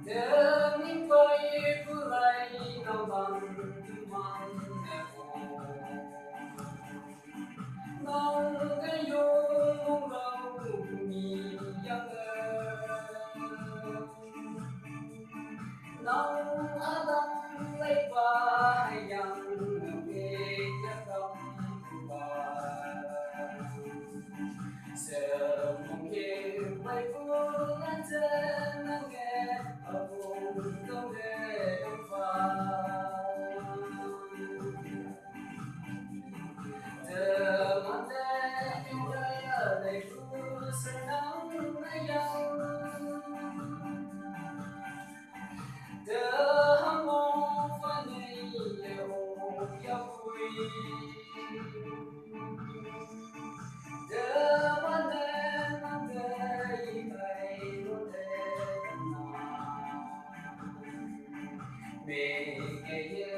Demi quay pulai nào bằng mang nong cái dung lâu nhì yang nong adam lấy ba yang kê yang đông ba giờ mong kê bay vui anh chân anh nghe ở vùng đông đê đông pha giờ mong đê yêu đây ở đây vui sẽ nắng lấy nhau giờ hâm mộ và ngày yêu yêu vui giờ ban đêm nắng đầy ngày luôn đêm nằm mê nghe